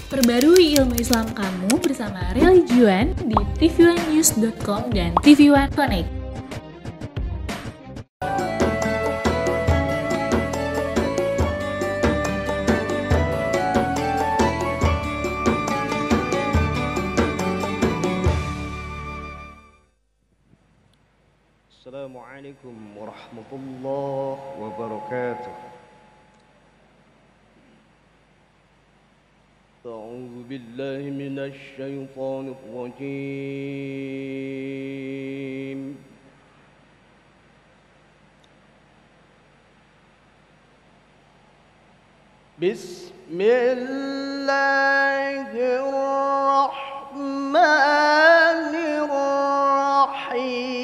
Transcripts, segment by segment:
Perbarui ilmu Islam kamu bersama Religion di tv1news.com dan TV1 Connect. Assalamualaikum warahmatullahi wabarakatuh. A'udzu billahi minasy syaithanir rajim. Bismillahirrahmanirrahim.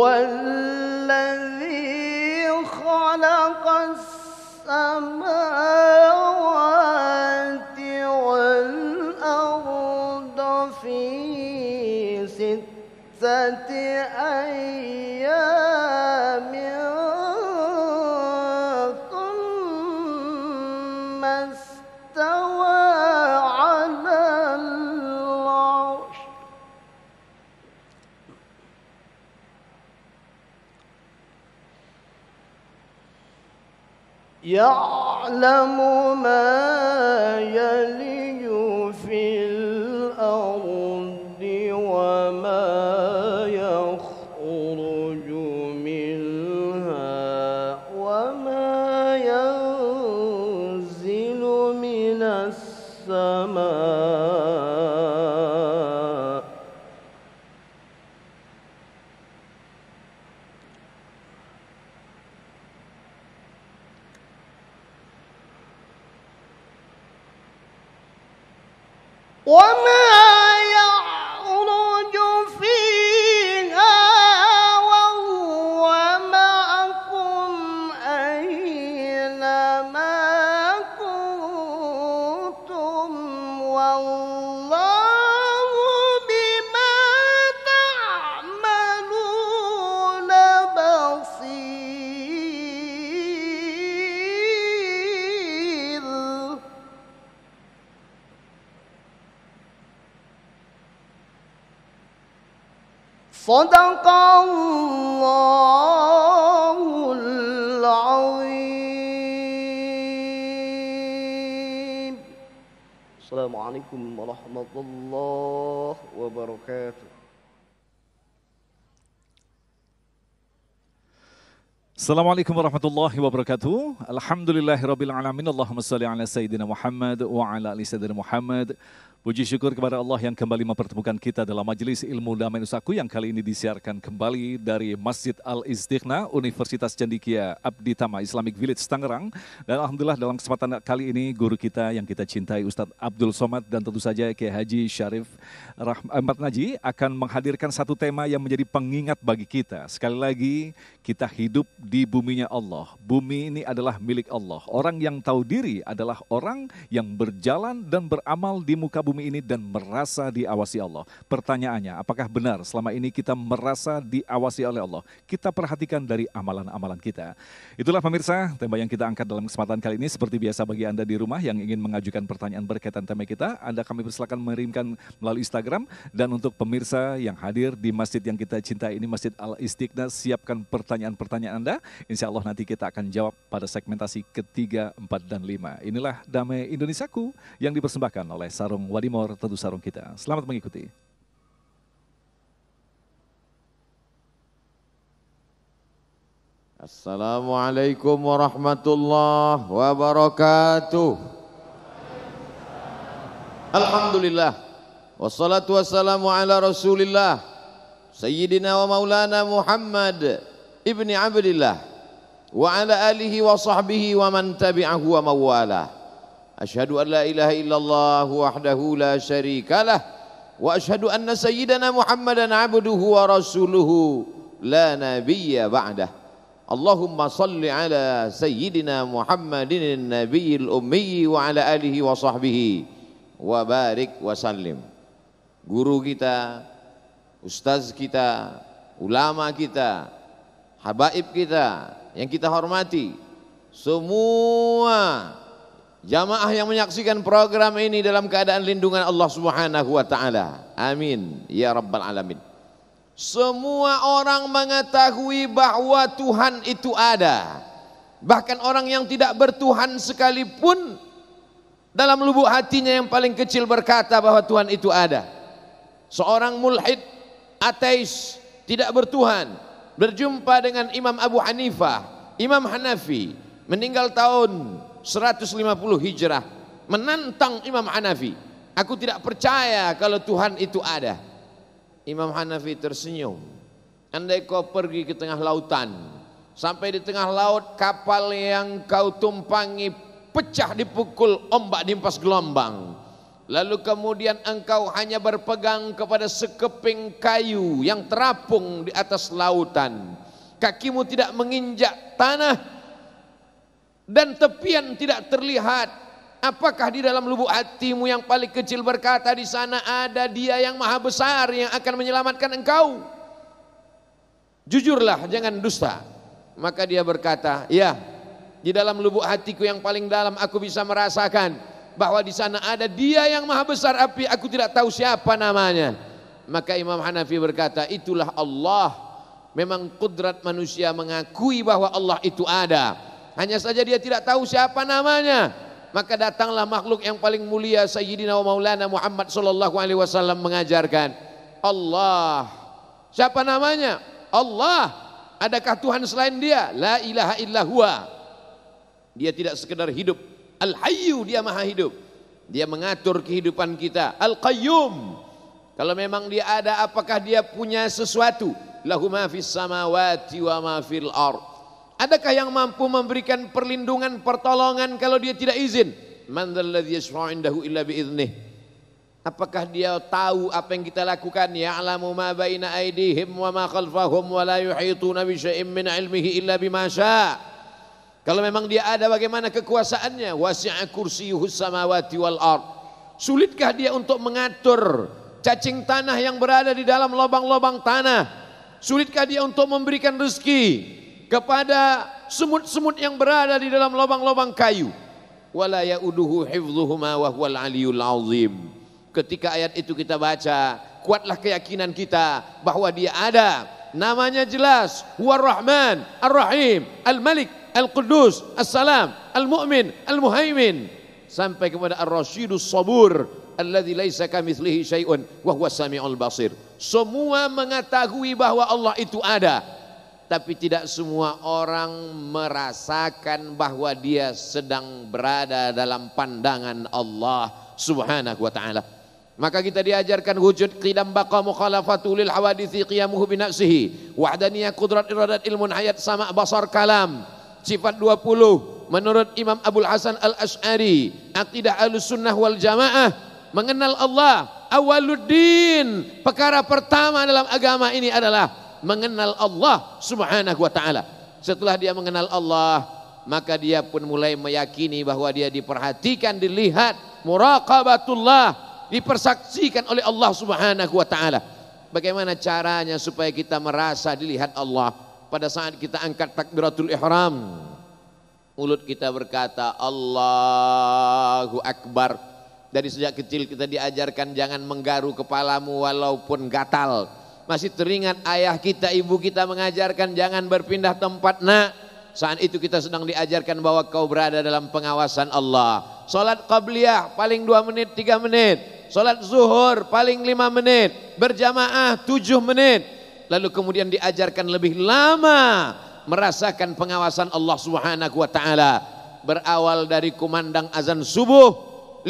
والذي خلق السماوات والأرض في 6 أيام ثم استوى على العرش يعلم ما يلج في الأرض وما يخرج منها وما ينزل من السماء وما يعرج فيها وهو معكم أينما كنتم والله بما تعملون بصير. صدق الله العظيم. السلام عليكم ورحمة الله وبركاته. Assalamualaikum warahmatullahi wabarakatuh. Alhamdulillahirabbil alamin. Allahumma shalli ala sayyidina Muhammad wa ala ali sayyidina Muhammad. Puji syukur kepada Allah yang kembali mempertemukan kita dalam majelis ilmu damai nusaku yang kali ini disiarkan kembali dari Masjid Al-Istighna Universitas Cendekia Abdi Tama Islamic Village Tangerang. Dan alhamdulillah dalam kesempatan kali ini guru kita yang kita cintai Ustadz Abdul Somad dan tentu saja Kiai Haji Syarif Ahmad Naji akan menghadirkan satu tema yang menjadi pengingat bagi kita. Sekali lagi kita hidup di buminya Allah. Bumi ini adalah milik Allah. Orang yang tahu diri adalah orang yang berjalan dan beramal di muka bumi ini dan merasa diawasi Allah. Pertanyaannya, apakah benar selama ini kita merasa diawasi oleh Allah? Kita perhatikan dari amalan-amalan kita. Itulah pemirsa, tema yang kita angkat dalam kesempatan kali ini. Seperti biasa bagi Anda di rumah yang ingin mengajukan pertanyaan berkaitan tema kita, Anda kami persilakan mengirimkan melalui Instagram. Dan untuk pemirsa yang hadir di masjid yang kita cintai ini, Masjid Al-Istighna, siapkan pertanyaan-pertanyaan Anda. Insya Allah nanti kita akan jawab pada segmentasi ketiga, 4, dan 5. Inilah Damai Indonesiaku yang dipersembahkan oleh Sarung Wadimor, tentu sarung kita. Selamat mengikuti. Assalamualaikum warahmatullahi wabarakatuh. Alhamdulillah. Wassalatu wassalamu ala rasulillah. Sayyidina wa maulana Muhammad ibni Abdillah. Wa ala alihi wa sahbihi wa man tabi'ahu wa mawalah. Asyhadu an la ilaha illallah wahdahu la syarikalah wa asyhadu anna sayyidana Muhammadan abduhu wa rasuluhu la nabiyya ba'dah. Allahumma salli ala sayyidina Muhammadin nabiyil ummi wa ala alihi wa sahbihi wa barik wa sallim. Guru kita, ustaz kita, ulama kita, habaib kita yang kita hormati, semua jamaah yang menyaksikan program ini dalam keadaan lindungan Allah Subhanahu wa taala. Amin ya rabbal alamin. Semua orang mengetahui bahwa Tuhan itu ada. Bahkan orang yang tidak bertuhan sekalipun dalam lubuk hatinya yang paling kecil berkata bahwa Tuhan itu ada. Seorang mulhid, ateis, tidak bertuhan, berjumpa dengan Imam Abu Hanifah, Imam Hanafi, meninggal tahun 150 Hijrah, menantang Imam Hanafi. Aku tidak percaya kalau Tuhan itu ada. Imam Hanafi tersenyum. Andai kau pergi ke tengah lautan, sampai di tengah laut kapal yang kau tumpangi pecah dipukul ombak dihempas gelombang, lalu kemudian engkau hanya berpegang kepada sekeping kayu yang terapung di atas lautan, kakimu tidak menginjak tanah dan tepian tidak terlihat. Apakah di dalam lubuk hatimu yang paling kecil berkata di sana ada Dia yang maha besar yang akan menyelamatkan engkau? Jujurlah, jangan dusta. Maka dia berkata, ya, di dalam lubuk hatiku yang paling dalam aku bisa merasakan bahwa di sana ada Dia yang maha besar, tapi aku tidak tahu siapa namanya. Maka Imam Hanafi berkata, itulah Allah. Memang kudrat manusia mengakui bahwa Allah itu ada, hanya saja dia tidak tahu siapa namanya. Maka datanglah makhluk yang paling mulia Sayyidina wa Maulana Muhammad sallallahu alaihi wasallam mengajarkan Allah. Siapa namanya? Allah. Adakah Tuhan selain Dia? La ilaha illa huwa. Dia tidak sekedar hidup. Al-Hayyu, Dia maha hidup. Dia mengatur kehidupan kita. Al-Qayyum. Kalau memang Dia ada, apakah Dia punya sesuatu? Lahu ma fis samawati wa ma fil ardh. Adakah yang mampu memberikan perlindungan, pertolongan kalau Dia tidak izin? Man dzalladzi yashfa'u 'indahu illa bi'idznih. Apakah Dia tahu apa yang kita lakukan? Ya'lamu ma baina aydihim wa ma khalfahum wa la yuhituna bi syai'in min 'ilmihi illa bima syaa'. Kalau memang Dia ada, bagaimana kekuasaannya? Wasi'a kursiyyuhus samawati wal ardh. Sulitkah Dia untuk mengatur cacing tanah yang berada di dalam lubang-lubang tanah? Sulitkah Dia untuk memberikan rezeki kepada semut-semut yang berada di dalam lubang-lubang kayu? Wala yauduhu hifdzuhuma wa huwal aliyul azim. Ketika ayat itu kita baca, kuatlah keyakinan kita bahwa Dia ada. Namanya jelas, Huwar Rahman, Ar-Rahim, Al-Malik, Al-Quddus, As-Salam, Al-Mu'min, Al-Muhaimin, sampai kepada Ar-Rasyidus Sabur alladzi laisa kamitslihi syai'un wa huwas samiul basir. Semua mengetahui bahwa Allah itu ada, tapi tidak semua orang merasakan bahwa Dia sedang berada dalam pandangan Allah Subhanahu wa taala. Maka kita diajarkan wujud qidam baqa mukhalafatu lil hawadithi qiyamuhu bi nafsihi wahdaniyah qudrat iradat ilmun hayat sama basar kalam. Sifat 20 menurut Imam Abul Hasan Al-Asy'ari, akidah Ahlussunnah wal Jamaah, mengenal Allah awaluddin. Perkara pertama dalam agama ini adalah mengenal Allah Subhanahu wa taala. Setelah dia mengenal Allah, maka dia pun mulai meyakini bahwa dia diperhatikan, dilihat, muraqabatullah, dipersaksikan oleh Allah Subhanahu wa taala. Bagaimana caranya supaya kita merasa dilihat Allah? Pada saat kita angkat takbiratul ihram, mulut kita berkata Allahu Akbar. Dari sejak kecil kita diajarkan jangan menggaru kepalamu walaupun gatal. Masih teringat ayah kita, ibu kita mengajarkan jangan berpindah tempat nak. Saat itu kita sedang diajarkan bahwa kau berada dalam pengawasan Allah. Salat qabliyah paling 2 menit 3 menit. Salat zuhur paling 5 menit. Berjamaah 7 menit. Lalu kemudian diajarkan lebih lama merasakan pengawasan Allah Subhanahu wa taala. Berawal dari kumandang azan subuh, 50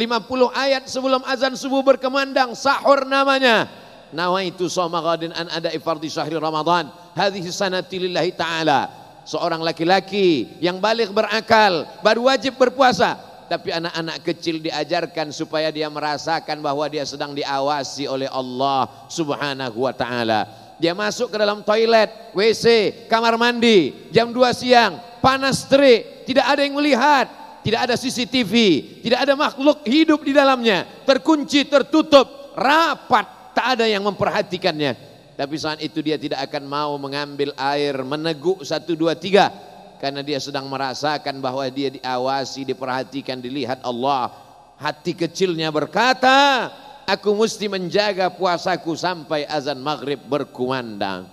ayat sebelum azan subuh berkumandang, sahur namanya. Nawaitu shauma ghadin an ada'i fardhi syahri Ramadan hadhihi sanati lillahi ta'ala. Seorang laki-laki yang baligh berakal baru wajib berpuasa, tapi anak-anak kecil diajarkan supaya dia merasakan bahwa dia sedang diawasi oleh Allah Subhanahu wa taala. Dia masuk ke dalam toilet, WC, kamar mandi, jam 2 siang, panas terik, tidak ada yang melihat, tidak ada CCTV, tidak ada makhluk hidup di dalamnya, terkunci, tertutup, rapat, tak ada yang memperhatikannya. Tapi saat itu dia tidak akan mau mengambil air, meneguk 1, 2, 3, karena dia sedang merasakan bahwa dia diawasi, diperhatikan, dilihat Allah. Hati kecilnya berkata, aku mesti menjaga puasaku sampai azan maghrib berkumandang.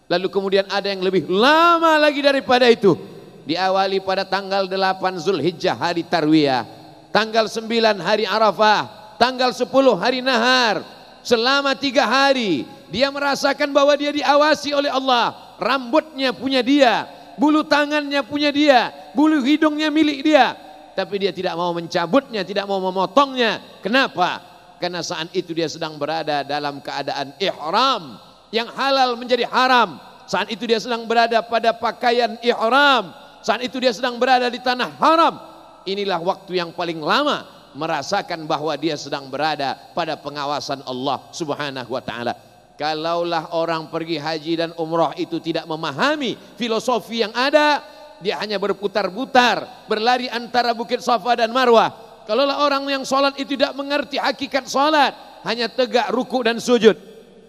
Lalu kemudian ada yang lebih lama lagi daripada itu. Diawali pada tanggal 8 Zulhijjah hari Tarwiyah, tanggal 9 hari Arafah, tanggal 10 hari Nahar. Selama 3 hari dia merasakan bahwa dia diawasi oleh Allah. Rambutnya punya dia, bulu tangannya punya dia, bulu hidungnya milik dia. Tapi dia tidak mau mencabutnya, tidak mau memotongnya. Kenapa? Karena saat itu dia sedang berada dalam keadaan ihram, yang halal menjadi haram. Saat itu dia sedang berada pada pakaian ihram. Saat itu dia sedang berada di tanah haram. Inilah waktu yang paling lama merasakan bahwa dia sedang berada pada pengawasan Allah Subhanahu wa taala. Kalaulah orang pergi haji dan umrah itu tidak memahami filosofi yang ada, dia hanya berputar-putar, berlari antara bukit Safa dan Marwah. Kalaulah orang yang sholat itu tidak mengerti hakikat sholat, hanya tegak ruku dan sujud.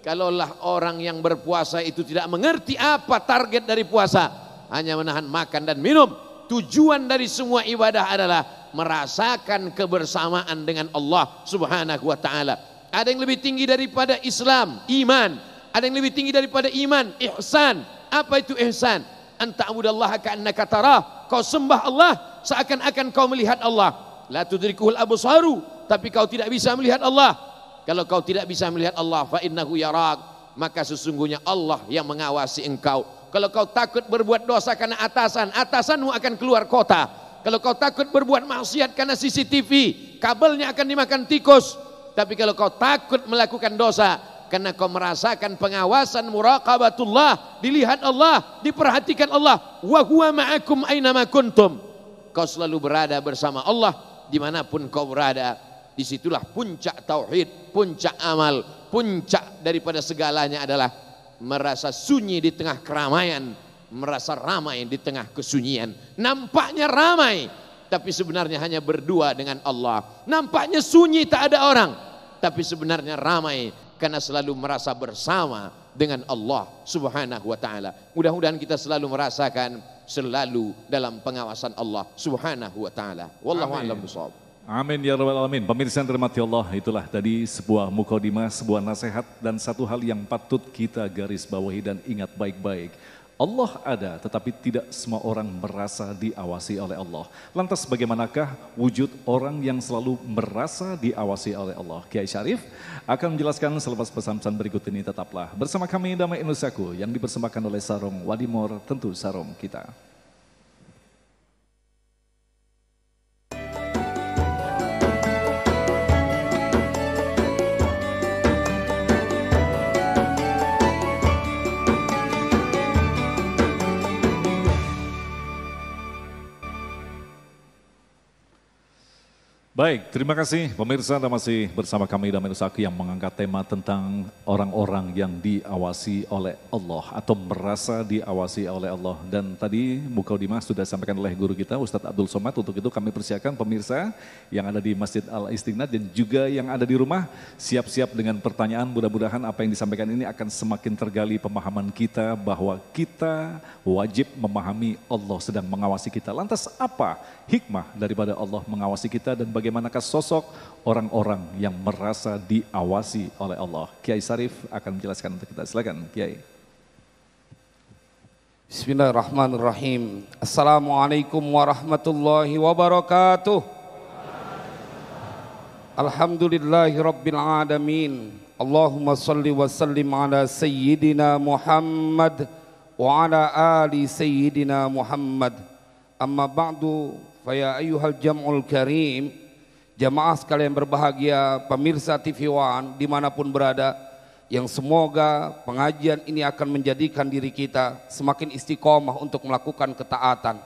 Kalaulah orang yang berpuasa itu tidak mengerti apa target dari puasa, hanya menahan makan dan minum. Tujuan dari semua ibadah adalah merasakan kebersamaan dengan Allah Subhanahu wa taala. Ada yang lebih tinggi daripada Islam, iman. Ada yang lebih tinggi daripada iman, ihsan. Apa itu ihsan? Anta'budallaha ka'annaka tarah. Kau sembah Allah seakan-akan kau melihat Allah. La tudrikuhul absaru, tapi kau tidak bisa melihat Allah. Kalau kau tidak bisa melihat Allah, fa innahu yarak, maka sesungguhnya Allah yang mengawasi engkau. Kalau kau takut berbuat dosa karena atasanmu akan keluar kota. Kalau kau takut berbuat maksiat karena CCTV, kabelnya akan dimakan tikus. Tapi kalau kau takut melakukan dosa karena kau merasakan pengawasan muraqabatullah, dilihat Allah, diperhatikan Allah, wa huwa ma'akum ainama kuntum. Kau selalu berada bersama Allah dimanapun kau berada. Disitulah puncak tauhid, puncak amal, puncak daripada segalanya adalah merasa sunyi di tengah keramaian, merasa ramai di tengah kesunyian. Nampaknya ramai, tapi sebenarnya hanya berdua dengan Allah. Nampaknya sunyi, tak ada orang, tapi sebenarnya ramai karena selalu merasa bersama dengan Allah Subhanahu wa taala. Mudah-mudahan kita selalu merasakan selalu dalam pengawasan Allah Subhanahu wa taala. Wallahu a'lam bishawab. Amin ya rabbal alamin. Pemirsa yang dirahmati Allah, itulah tadi sebuah mukadimah, sebuah nasihat dan satu hal yang patut kita garis bawahi dan ingat baik-baik. Allah ada, tetapi tidak semua orang merasa diawasi oleh Allah. Lantas bagaimanakah wujud orang yang selalu merasa diawasi oleh Allah? Kiai Syarif akan menjelaskan selepas pesan-pesan berikut ini. Tetaplah bersama kami Damai Indonesiaku yang dipersembahkan oleh Sarung Wadimor, tentu sarung kita. Baik, terima kasih pemirsa, Anda masih bersama kami Damai Indonesiaku yang mengangkat tema tentang orang-orang yang diawasi oleh Allah atau merasa diawasi oleh Allah. Dan tadi mukadimah sudah disampaikan oleh guru kita Ustadz Abdul Somad. Untuk itu kami persiapkan pemirsa yang ada di Masjid Al-Istiqnat dan juga yang ada di rumah, siap-siap dengan pertanyaan. Mudah-mudahan apa yang disampaikan ini akan semakin tergali pemahaman kita bahwa kita wajib memahami Allah sedang mengawasi kita. Lantas apa hikmah daripada Allah mengawasi kita dan bagaimanakah sosok orang-orang yang merasa diawasi oleh Allah? Kiai Syarif akan menjelaskan untuk kita. Silakan Kiai. Bismillahirrahmanirrahim. Assalamualaikum warahmatullahi wabarakatuh. Alhamdulillahirabbil alamin. Allahumma salli wa sallim ala sayyidina Muhammad wa ala ali sayyidina Muhammad. Amma ba'du, fa ya ayyuhal jam'ul karim, jamaah sekalian berbahagia, pemirsa TV One dimanapun berada, yang semoga pengajian ini akan menjadikan diri kita semakin istiqomah untuk melakukan ketaatan.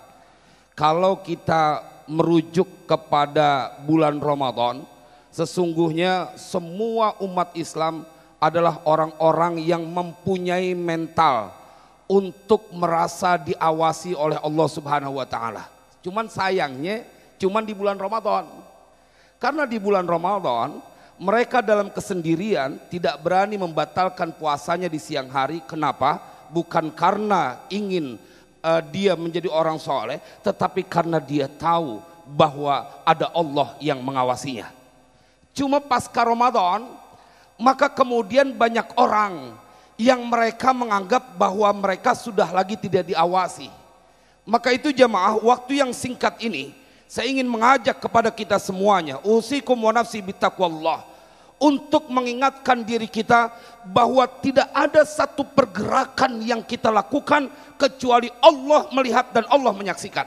Kalau kita merujuk kepada bulan Ramadan, sesungguhnya semua umat Islam adalah orang-orang yang mempunyai mental untuk merasa diawasi oleh Allah Subhanahu wa taala. Cuman sayangnya cuman di bulan Ramadan. Karena di bulan Ramadan mereka dalam kesendirian tidak berani membatalkan puasanya di siang hari. Kenapa? Bukan karena ingin dia menjadi orang soleh, tetapi karena dia tahu bahwa ada Allah yang mengawasinya. Cuma pasca Ramadan, maka kemudian banyak orang yang mereka menganggap bahwa mereka sudah lagi tidak diawasi. Maka itu jamaah, waktu yang singkat ini saya ingin mengajak kepada kita semuanya, usikum wa nafsi bittaqwallah, untuk mengingatkan diri kita bahwa tidak ada satu pergerakan yang kita lakukan kecuali Allah melihat dan Allah menyaksikan.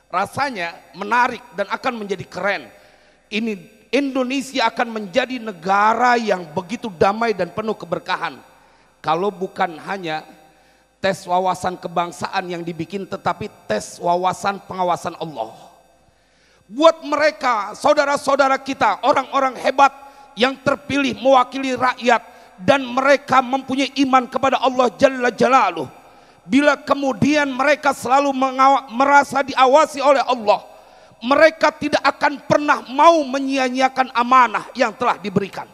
Rasanya menarik dan akan menjadi keren. Ini Indonesia akan menjadi negara yang begitu damai dan penuh keberkahan. Kalau bukan hanya tes wawasan kebangsaan yang dibikin, tetapi tes wawasan pengawasan Allah. Buat mereka, saudara-saudara kita, orang-orang hebat yang terpilih mewakili rakyat, dan mereka mempunyai iman kepada Allah Jalla Jalaluh. Bila kemudian mereka selalu merasa diawasi oleh Allah, mereka tidak akan pernah mau menyia-nyiakan amanah yang telah diberikan.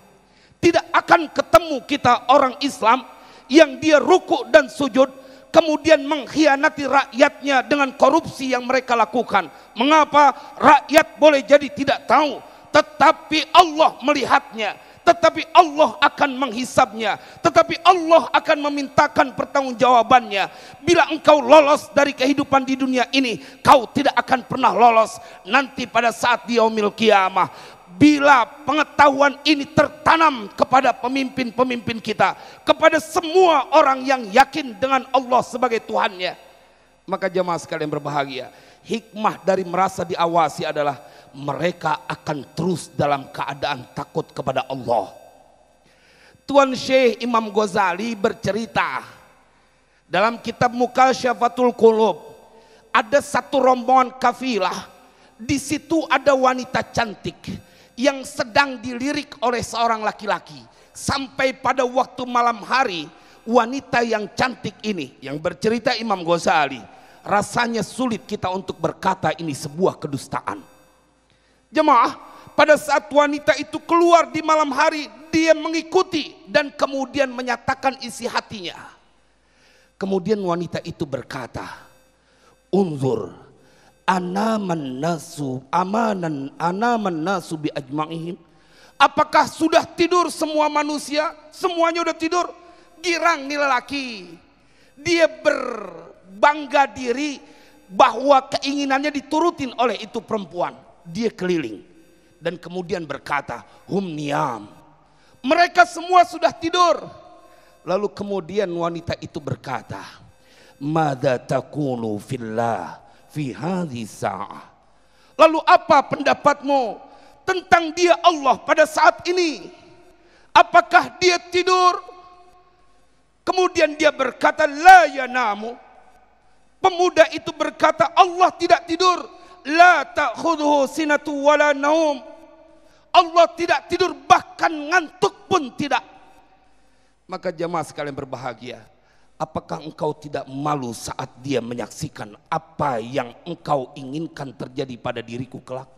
Tidak akan ketemu kita orang Islam yang dia ruku dan sujud kemudian mengkhianati rakyatnya dengan korupsi yang mereka lakukan. Mengapa? Rakyat boleh jadi tidak tahu, tetapi Allah melihatnya, tetapi Allah akan menghisabnya, tetapi Allah akan memintakan pertanggungjawabannya. Bila engkau lolos dari kehidupan di dunia ini, kau tidak akan pernah lolos nanti pada saat di yaumil qiyamah. Bila pengetahuan ini tertanam kepada pemimpin-pemimpin kita, kepada semua orang yang yakin dengan Allah sebagai Tuhannya, maka jemaah sekalian berbahagia, hikmah dari merasa diawasi adalah mereka akan terus dalam keadaan takut kepada Allah. Tuan Syekh Imam Ghazali bercerita dalam kitab Mukasyafatul Qulub, ada satu rombongan kafilah, di situ ada wanita cantik yang sedang dilirik oleh seorang laki-laki. Sampai pada waktu malam hari, wanita yang cantik ini, yang bercerita Imam Ghazali, rasanya sulit kita untuk berkata ini sebuah kedustaan. Jemaah, pada saat wanita itu keluar di malam hari, dia mengikuti dan kemudian menyatakan isi hatinya. Kemudian wanita itu berkata, unzur anaman nasu bi ajma'ihim. Apakah sudah tidur semua manusia? Semuanya udah tidur. Girang nih lelaki, dia berbangga diri bahwa keinginannya diturutin oleh itu perempuan. Dia keliling dan kemudian berkata, hum niyam, mereka semua sudah tidur. Lalu kemudian wanita itu berkata, madza taqulu fillah fi hadhihi sa'ah. Lalu apa pendapatmu tentang dia Allah pada saat ini? Apakah dia tidur? Kemudian dia berkata, la yanamu. Pemuda itu berkata, Allah tidak tidur. La ta'khudhuhu sinatu wala naum. Allah tidak tidur, bahkan ngantuk pun tidak. Maka jemaah sekalian berbahagia, apakah engkau tidak malu saat dia menyaksikan apa yang engkau inginkan terjadi pada diriku kelak?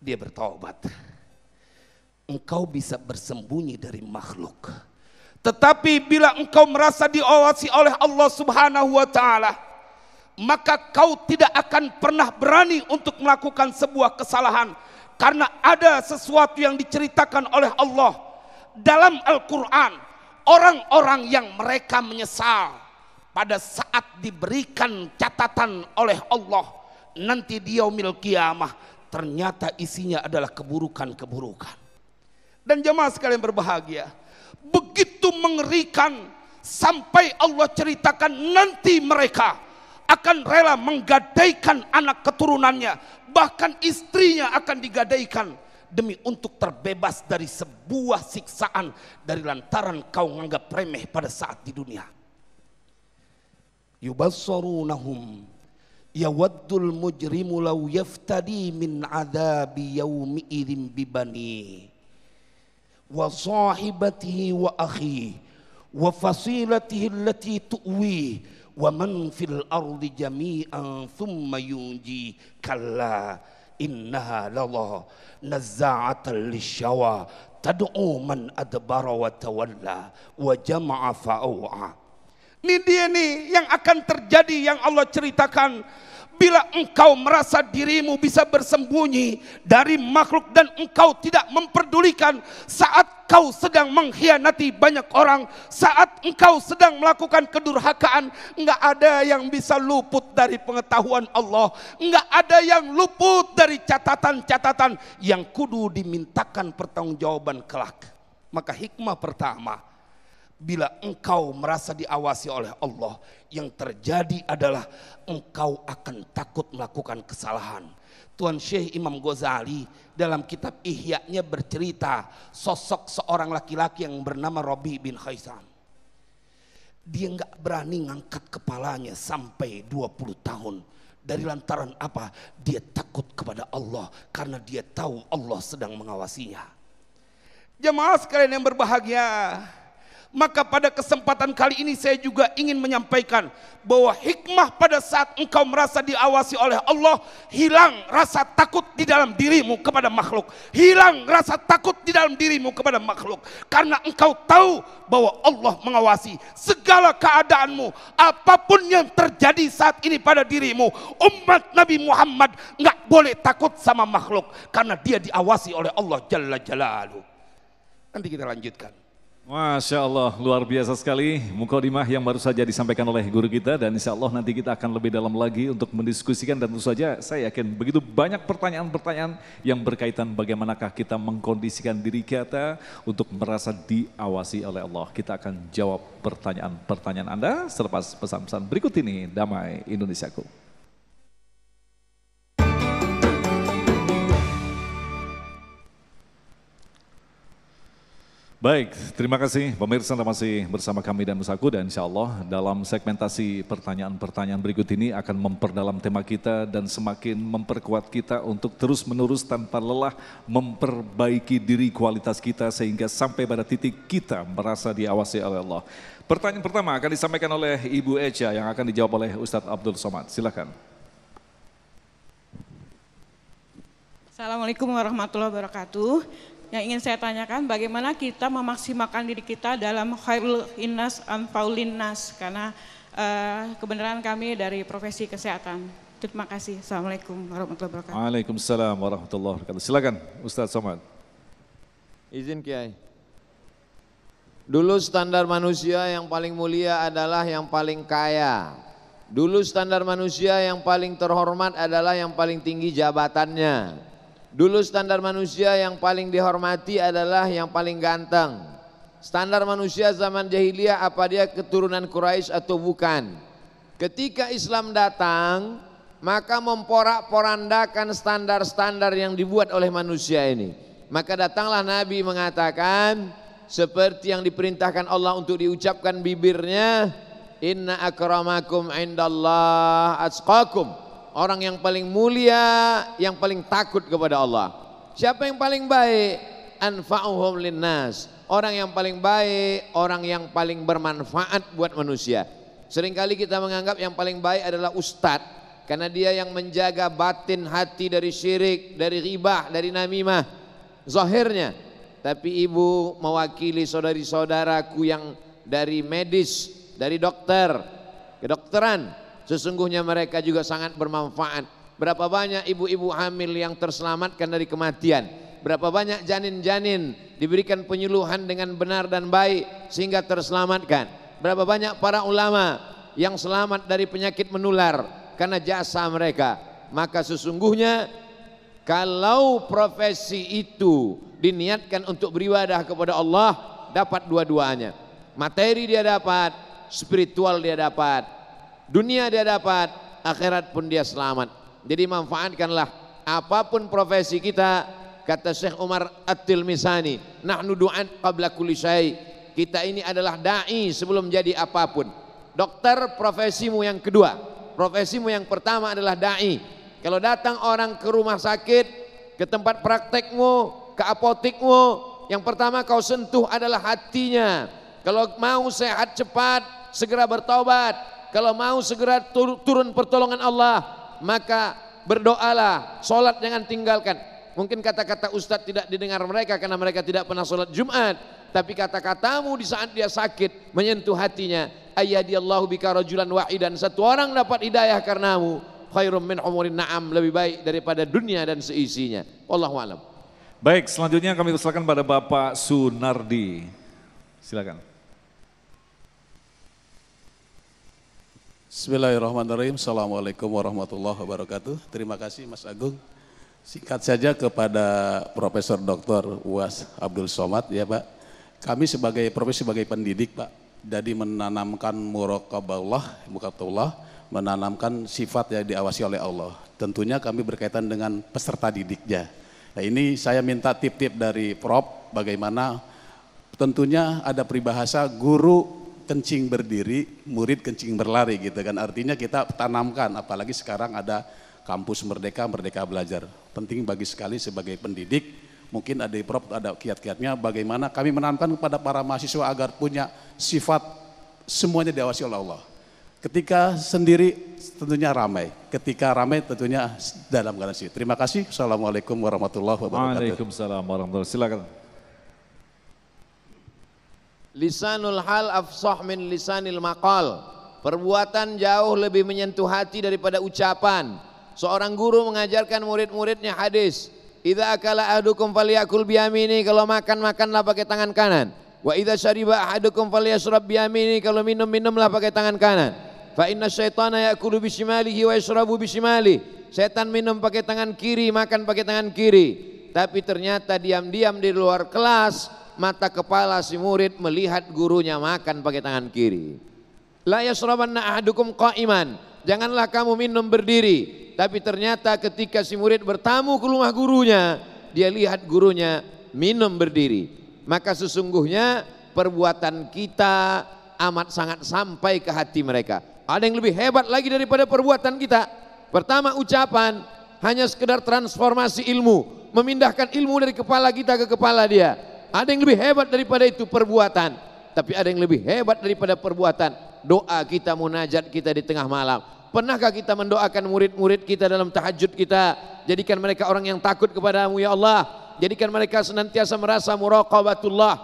Dia bertaubat. Engkau bisa bersembunyi dari makhluk, tetapi bila engkau merasa diawasi oleh Allah Subhanahu wa taala, maka kau tidak akan pernah berani untuk melakukan sebuah kesalahan, karena ada sesuatu yang diceritakan oleh Allah dalam Al-Quran. Orang-orang yang mereka menyesal pada saat diberikan catatan oleh Allah nanti di yaumil qiyamah, ternyata isinya adalah keburukan-keburukan. Dan jemaah sekalian berbahagia, begitu mengerikan sampai Allah ceritakan nanti mereka akan rela menggadaikan anak keturunannya, bahkan istrinya akan digadaikan demi untuk terbebas dari sebuah siksaan dari lantaran kau menganggap remeh pada saat di dunia. Yubassarunahum yawaddul mujrimu law yaftadi min adabi yaumi idzin bibani. wa sahibatihi wa akhihi wa fasilatihi allati tu'wi wa man fil ardi jami'an thumma yunji kalla innaha lallah nazza'atan lisyawa tad'u man adbara wa tawalla wa jama'a fa'au'a. Ini dia nih yang akan terjadi yang Allah ceritakan. Bila engkau merasa dirimu bisa bersembunyi dari makhluk dan engkau tidak memperdulikan saat kau sedang mengkhianati banyak orang, saat engkau sedang melakukan kedurhakaan, enggak ada yang bisa luput dari pengetahuan Allah, enggak ada yang luput dari catatan-catatan yang kudu dimintakan pertanggungjawaban kelak. Maka hikmah pertama, bila engkau merasa diawasi oleh Allah, yang terjadi adalah engkau akan takut melakukan kesalahan. Tuan Syekh Imam Ghazali dalam kitab Ihya-nya bercerita sosok seorang laki-laki yang bernama Rabi bin Khaisam. Dia nggak berani ngangkat kepalanya sampai 20 tahun. Dari lantaran apa? Dia takut kepada Allah karena dia tahu Allah sedang mengawasinya. Jemaah sekalian yang berbahagia, maka pada kesempatan kali ini saya juga ingin menyampaikan bahwa hikmah pada saat engkau merasa diawasi oleh Allah, hilang rasa takut di dalam dirimu kepada makhluk. Hilang rasa takut di dalam dirimu kepada makhluk. Karena engkau tahu bahwa Allah mengawasi segala keadaanmu. Apapun yang terjadi saat ini pada dirimu, umat Nabi Muhammad nggak boleh takut sama makhluk. Karena dia diawasi oleh Allah Jalla Jalaluhu. Nanti kita lanjutkan. Masya Allah, luar biasa sekali mukadimah yang baru saja disampaikan oleh guru kita, dan insya Allah nanti kita akan lebih dalam lagi untuk mendiskusikan, dan tentu saja saya yakin begitu banyak pertanyaan-pertanyaan yang berkaitan bagaimanakah kita mengkondisikan diri kita untuk merasa diawasi oleh Allah. Kita akan jawab pertanyaan-pertanyaan Anda selepas pesan-pesan berikut ini. Damai Indonesiaku. Baik, terima kasih pemirsa Anda masih bersama kami dan Musaku, dan insya Allah dalam segmentasi pertanyaan-pertanyaan berikut ini akan memperdalam tema kita dan semakin memperkuat kita untuk terus menerus tanpa lelah memperbaiki diri kualitas kita sehingga sampai pada titik kita merasa diawasi oleh Allah. Pertanyaan pertama akan disampaikan oleh Ibu Echa yang akan dijawab oleh Ustadz Abdul Somad. Silakan. Assalamualaikum warahmatullahi wabarakatuh. Yang ingin saya tanyakan, bagaimana kita memaksimalkan diri kita dalam khairul innas anfaulin nas, karena kebenaran kami dari profesi kesehatan. Terima kasih. Assalamualaikum warahmatullahi wabarakatuh. Waalaikumsalam warahmatullahi wabarakatuh. Silakan Ustadz Somad. Izin Kiai. Dulu standar manusia yang paling mulia adalah yang paling kaya. Dulu standar manusia yang paling terhormat adalah yang paling tinggi jabatannya. Dulu standar manusia yang paling dihormati adalah yang paling ganteng. Standar manusia zaman jahiliyah apa dia keturunan Quraisy atau bukan. Ketika Islam datang, maka memporak-porandakan standar-standar yang dibuat oleh manusia ini. Maka datanglah Nabi mengatakan seperti yang diperintahkan Allah untuk diucapkan bibirnya, inna akramakum indallah atqakum. Orang yang paling mulia, yang paling takut kepada Allah. Siapa yang paling baik? Anfa'uhum linnas. Orang yang paling baik, orang yang paling bermanfaat buat manusia. Seringkali kita menganggap yang paling baik adalah ustadz, karena dia yang menjaga batin hati dari syirik, dari ghibah, dari namimah, zahirnya. Tapi ibu mewakili saudari-saudaraku yang dari medis, dari dokter, kedokteran. Sesungguhnya mereka juga sangat bermanfaat. Berapa banyak ibu-ibu hamil yang terselamatkan dari kematian. Berapa banyak janin-janin diberikan penyuluhan dengan benar dan baik sehingga terselamatkan. Berapa banyak para ulama yang selamat dari penyakit menular karena jasa mereka. Maka sesungguhnya kalau profesi itu diniatkan untuk beribadah kepada Allah, dapat dua-duanya. Materi dia dapat, spiritual dia dapat. Dunia dia dapat, akhirat pun dia selamat. Jadi manfaatkanlah apapun profesi kita. Kata Syekh Umar At-Tilmisani, nahnu du'an qabla kulli syai. Kita ini adalah da'i sebelum jadi apapun. Dokter profesimu yang kedua. Profesimu yang pertama adalah da'i. Kalau datang orang ke rumah sakit, ke tempat praktekmu, ke apotekmu, Yang pertama kau sentuh adalah hatinya. Kalau mau sehat cepat, segera bertaubat. Kalau mau segera turun pertolongan Allah, maka berdoalah, sholat jangan tinggalkan. Mungkin kata-kata ustadz tidak didengar mereka karena mereka tidak pernah sholat Jumat. Tapi kata-katamu di saat dia sakit menyentuh hatinya. Ayyadiyallahu bika rajulan wahidan. Satu orang dapat hidayah karenamu. Khairum min umurin na'am. Lebih baik daripada dunia dan seisinya. Wallahu a'lam. Baik, selanjutnya kami persilakan pada Bapak Sunardi. Silakan. Bismillahirrahmanirrahim. Assalamualaikum warahmatullahi wabarakatuh. Terima kasih Mas Agung. Singkat saja kepada Profesor Dr. Uwas Abdul Somad ya Pak. Kami sebagai profesi sebagai pendidik Pak, jadi menanamkan muraqabah, muqatullah, menanamkan sifat yang diawasi oleh Allah. Tentunya kami berkaitan dengan peserta didiknya. Nah ini saya minta tip-tip dari Prof, bagaimana tentunya ada peribahasa guru kencing berdiri, murid kencing berlari gitu kan. Artinya kita tanamkan, apalagi sekarang ada kampus Merdeka, Merdeka Belajar. Penting bagi sekali sebagai pendidik, mungkin ada Prof, ada kiat-kiatnya bagaimana kami menanamkan kepada para mahasiswa agar punya sifat semuanya diawasi oleh Allah. Ketika sendiri tentunya ramai, ketika ramai tentunya dalam garansi. Terima kasih. Assalamualaikum warahmatullahi wabarakatuh. Waalaikumsalam warahmatullahi wabarakatuh. Silakan. Lisanul hal afsah min lisanil maqal. Perbuatan jauh lebih menyentuh hati daripada ucapan. Seorang guru mengajarkan murid-muridnya hadis. Idza akala ahadukum falyakul biyamini, kalau makan makanlah pakai tangan kanan. Wa idza syariba ahadukum falyashrab biyamini, kalau minum minumlah pakai tangan kanan. Fa inna syaitana ya'kulu bishimalihi wa yashrabu bishimali. Setan minum pakai tangan kiri, makan pakai tangan kiri. Tapi ternyata diam-diam di luar kelas, mata kepala si murid melihat gurunya makan pakai tangan kiri. La yashrabanna ahadukum qa'iman. Janganlah kamu minum berdiri. Tapi ternyata ketika si murid bertamu ke rumah gurunya, dia lihat gurunya minum berdiri. Maka sesungguhnya perbuatan kita amat sangat sampai ke hati mereka. Ada yang lebih hebat lagi daripada perbuatan kita. Pertama ucapan, hanya sekedar transformasi ilmu, memindahkan ilmu dari kepala kita ke kepala dia. Ada yang lebih hebat daripada itu perbuatan. Tapi ada yang lebih hebat daripada perbuatan, doa kita, munajat kita di tengah malam. Pernahkah kita mendoakan murid-murid kita dalam tahajud kita? Jadikan mereka orang yang takut kepadamu ya Allah. Jadikan mereka senantiasa merasa muraqabatullah.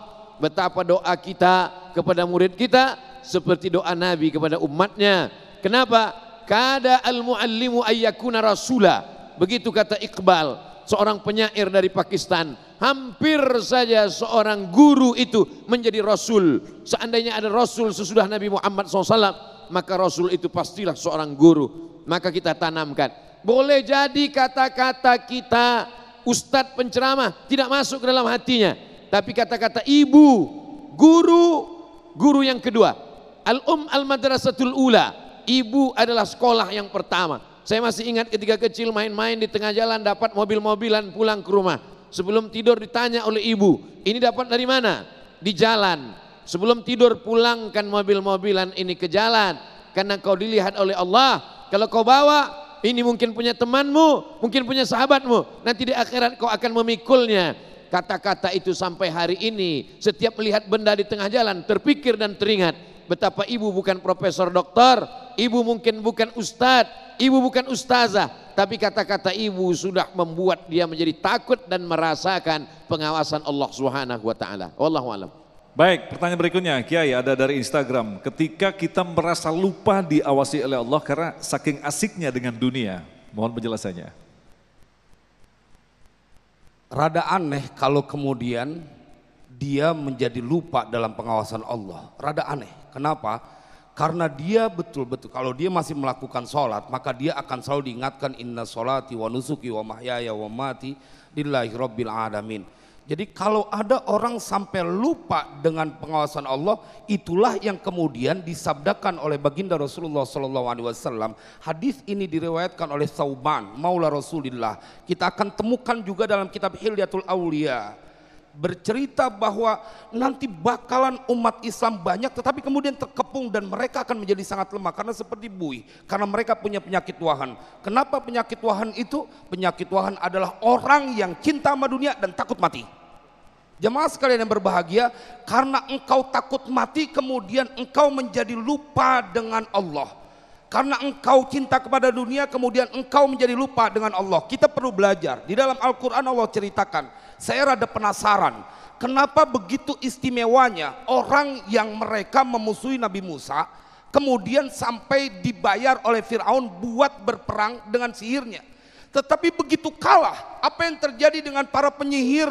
Betapa doa kita kepada murid kita seperti doa Nabi kepada umatnya. Kenapa? Kada al-muallimu ayyakuna rasula. Begitu kata Iqbal, seorang penyair dari Pakistan. Hampir saja seorang guru itu menjadi rasul. Seandainya ada rasul sesudah Nabi Muhammad SAW, maka rasul itu pastilah seorang guru. Maka kita tanamkan. Boleh jadi kata-kata kita, ustadz penceramah, tidak masuk ke dalam hatinya. Tapi kata-kata ibu, guru yang kedua. Al-madrasatul ula. Ibu adalah sekolah yang pertama. Saya masih ingat ketika kecil main-main di tengah jalan dapat mobil-mobilan pulang ke rumah. Sebelum tidur ditanya oleh ibu, ini dapat dari mana? Di jalan. Sebelum tidur pulangkan mobil-mobilan ini ke jalan. Karena kau dilihat oleh Allah. Kalau kau bawa, ini mungkin punya temanmu, mungkin punya sahabatmu. Nanti di akhirat kau akan memikulnya. Kata-kata itu sampai hari ini, setiap melihat benda di tengah jalan, terpikir dan teringat. Betapa ibu bukan profesor doktor, ibu mungkin bukan ustadz, ibu bukan ustazah. Tapi kata-kata ibu sudah membuat dia menjadi takut dan merasakan pengawasan Allah Subhanahu wa taala. Wallahu a'lam. Baik, pertanyaan berikutnya, Kiai, ada dari Instagram. Ketika kita merasa lupa diawasi oleh Allah karena saking asiknya dengan dunia, mohon penjelasannya. Rada aneh kalau kemudian dia menjadi lupa dalam pengawasan Allah. Rada aneh. Kenapa? Karena dia betul-betul kalau dia masih melakukan sholat, maka dia akan selalu diingatkan inna sholati wa nusuki wa mahyaya wa mati lillahi rabbil alamin. Jadi kalau ada orang sampai lupa dengan pengawasan Allah, itulah yang kemudian disabdakan oleh baginda Rasulullah SAW. Hadis ini diriwayatkan oleh Thauban, Maula Rasulillah. Kita akan temukan juga dalam kitab Hilyatul Aulia. Bercerita bahwa nanti bakalan umat Islam banyak tetapi kemudian terkepung dan mereka akan menjadi sangat lemah karena seperti buih, karena mereka punya penyakit wahan. Kenapa penyakit wahan itu? Penyakit wahan adalah orang yang cinta sama dunia dan takut mati. Jemaah sekalian yang berbahagia, karena engkau takut mati kemudian engkau menjadi lupa dengan Allah. Karena engkau cinta kepada dunia kemudian engkau menjadi lupa dengan Allah. Kita perlu belajar. Di dalam Al-Quran Allah ceritakan, saya rada penasaran, kenapa begitu istimewanya orang yang mereka memusuhi Nabi Musa kemudian sampai dibayar oleh Fir'aun buat berperang dengan sihirnya. Tetapi begitu kalah, apa yang terjadi dengan para penyihir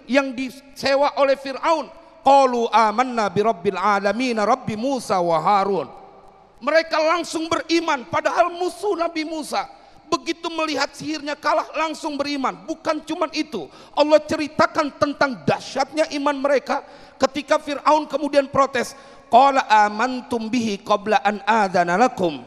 yang disewa oleh Fir'aun? Qalu amanna bi rabbil alamin rabbi Musa wa Harun. Mereka langsung beriman, padahal musuh Nabi Musa. Begitu melihat sihirnya kalah langsung beriman. Bukan cuma itu, Allah ceritakan tentang dahsyatnya iman mereka ketika Fir'aun kemudian protes. Qala amantum bihi qabla an adzana lakum.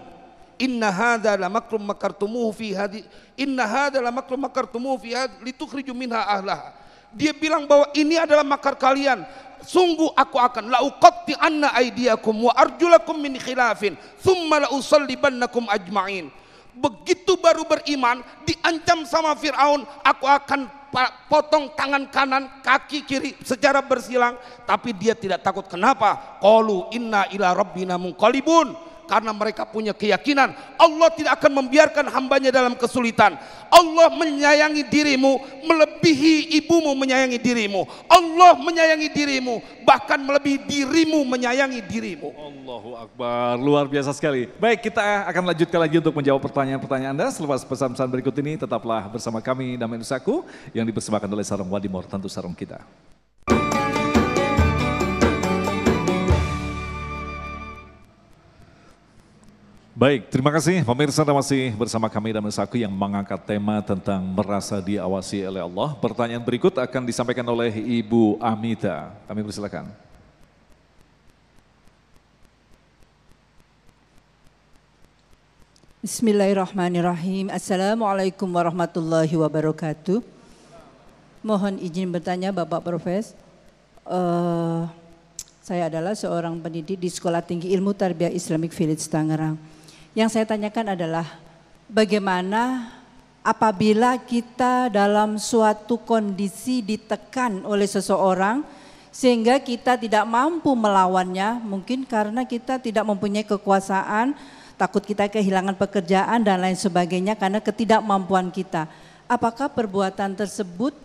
Inna hadza lamakrum makartumuhu fi hadhi inna hadza lamakrum makartumuhu fi hadhi litukhriju minha ahlaha. Dia bilang bahwa ini adalah makar kalian. Sungguh aku akan la'uqatti anna aydiyakum wa arjulakum min khilafin thumma la'usallibannakum ajma'in. Begitu baru beriman diancam sama Fir'aun, aku akan potong tangan kanan, kaki kiri secara bersilang. Tapi dia tidak takut. Kenapa? Qalu inna ila rabbina munqalibun. Karena mereka punya keyakinan Allah tidak akan membiarkan hambanya dalam kesulitan. Allah menyayangi dirimu melebihi ibumu menyayangi dirimu. Allah menyayangi dirimu bahkan melebihi dirimu menyayangi dirimu. Allahu Akbar, luar biasa sekali. Baik, kita akan lanjutkan lagi untuk menjawab pertanyaan-pertanyaan Anda selepas pesan-pesan berikut ini. Tetaplah bersama kami Damai Nusaku yang dipersembahkan oleh Sarung Wadimor, tentu sarung kita. Baik, terima kasih pemirsa, Anda masih bersama kami Damai Nusaku yang mengangkat tema tentang merasa diawasi oleh Allah. Pertanyaan berikut akan disampaikan oleh Ibu Amita. Kami persilakan. Bismillahirrahmanirrahim. Assalamualaikum warahmatullahi wabarakatuh. Mohon izin bertanya Bapak Profes. Saya adalah seorang pendidik di Sekolah Tinggi Ilmu Tarbiyah Islamic Village Tangerang. Yang saya tanyakan adalah bagaimana apabila kita dalam suatu kondisi ditekan oleh seseorang sehingga kita tidak mampu melawannya, mungkin karena kita tidak mempunyai kekuasaan, takut kita kehilangan pekerjaan dan lain sebagainya karena ketidakmampuan kita. Apakah perbuatan tersebut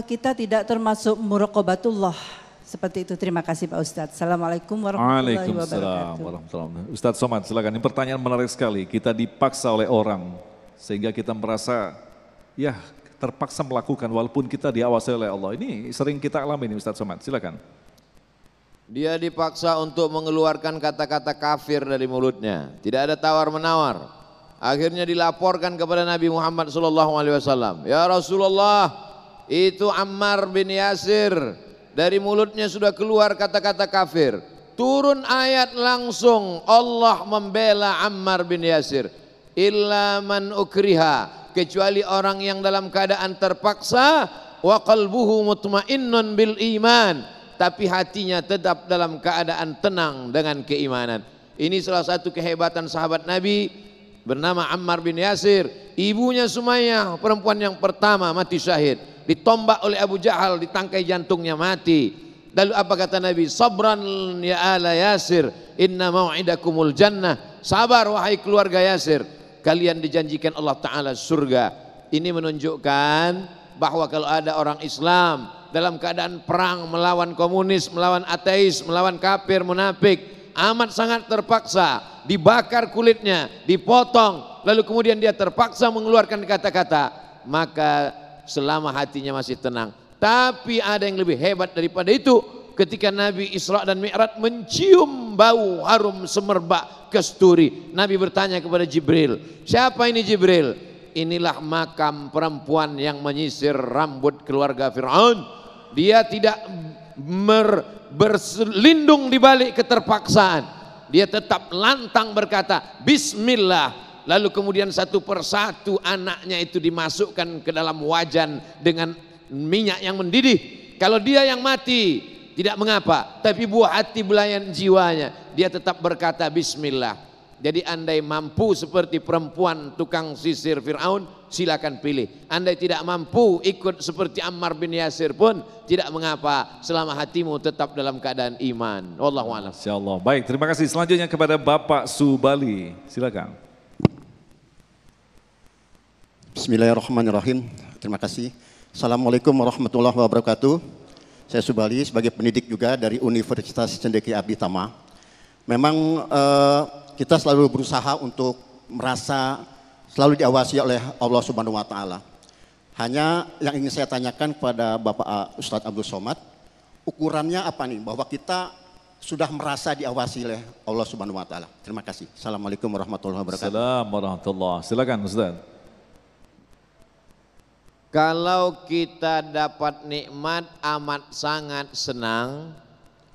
kita tidak termasuk muraqabatullah? Seperti itu. Terima kasih Pak Ustadz. Assalamualaikum warahmatullahi wabarakatuh. Ustadz Somad, silakan. Ini pertanyaan menarik sekali. Kita dipaksa oleh orang sehingga kita merasa ya terpaksa melakukan walaupun kita diawasi oleh Allah. Ini sering kita alami nih Ustadz Somad. Silakan. Dia dipaksa untuk mengeluarkan kata-kata kafir dari mulutnya. Tidak ada tawar-menawar. Akhirnya dilaporkan kepada Nabi Muhammad SAW. Ya Rasulullah, itu Ammar bin Yasir. Dari mulutnya sudah keluar kata-kata kafir. Turun ayat langsung Allah membela Ammar bin Yasir. Illa man ukriha, kecuali orang yang dalam keadaan terpaksa, wa qalbuhu mutmainnun bil iman, tapi hatinya tetap dalam keadaan tenang dengan keimanan. Ini salah satu kehebatan sahabat Nabi bernama Ammar bin Yasir. Ibunya Sumayyah, perempuan yang pertama mati syahid. Ditombak oleh Abu Jahal, ditangkai jantungnya mati. Lalu apa kata Nabi? Sabran ya ala Yasir, inna mau'idakumul jannah. Sabar wahai keluarga Yasir, kalian dijanjikan Allah Ta'ala surga. Ini menunjukkan bahwa kalau ada orang Islam dalam keadaan perang melawan komunis, melawan ateis, melawan kafir, munafik, amat sangat terpaksa, dibakar kulitnya, dipotong, lalu kemudian dia terpaksa mengeluarkan kata-kata, maka selama hatinya masih tenang. Tapi ada yang lebih hebat daripada itu, ketika Nabi Isra dan Mi'raj mencium bau harum semerbak kasturi. Nabi bertanya kepada Jibril, siapa ini Jibril? Inilah makam perempuan yang menyisir rambut keluarga Fir'aun. Dia tidak berselindung di balik keterpaksaan. Dia tetap lantang berkata Bismillah. Lalu kemudian satu persatu anaknya itu dimasukkan ke dalam wajan dengan minyak yang mendidih. Kalau dia yang mati tidak mengapa, tapi buah hati belayan jiwanya, dia tetap berkata Bismillah. Jadi andai mampu seperti perempuan tukang sisir Fir'aun, silakan pilih. Andai tidak mampu ikut seperti Ammar bin Yasir pun tidak mengapa, selama hatimu tetap dalam keadaan iman. Wallahu a'lam. Insyaallah. Baik, terima kasih. Selanjutnya kepada Bapak Subali. Silakan. Bismillahirrahmanirrahim. Terima kasih. Assalamualaikum warahmatullahi wabarakatuh. Saya Subali sebagai pendidik juga dari Universitas Cendekia Abdi Tama. Memang kita selalu berusaha untuk merasa selalu diawasi oleh Allah Subhanahu wa taala. Hanya yang ingin saya tanyakan kepada Bapak Ustadz Abdul Somad, ukurannya apa nih bahwa kita sudah merasa diawasi oleh Allah Subhanahu wa taala. Terima kasih. Assalamualaikum warahmatullahi wabarakatuh. Assalamualaikum warahmatullahi wabarakatuh. Silakan Ustaz. Kalau kita dapat nikmat amat sangat senang,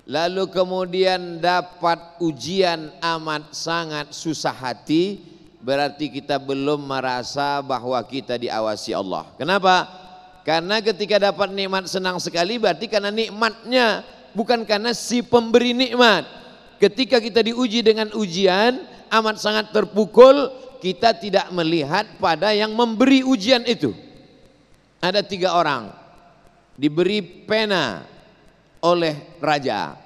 lalu kemudian dapat ujian amat sangat susah hati, berarti kita belum merasa bahwa kita diawasi Allah. Kenapa? Karena ketika dapat nikmat senang sekali berarti karena nikmatnya, bukan karena si pemberi nikmat. Ketika kita diuji dengan ujian amat sangat terpukul, kita tidak melihat pada yang memberi ujian itu. Ada 3 orang diberi pena oleh raja.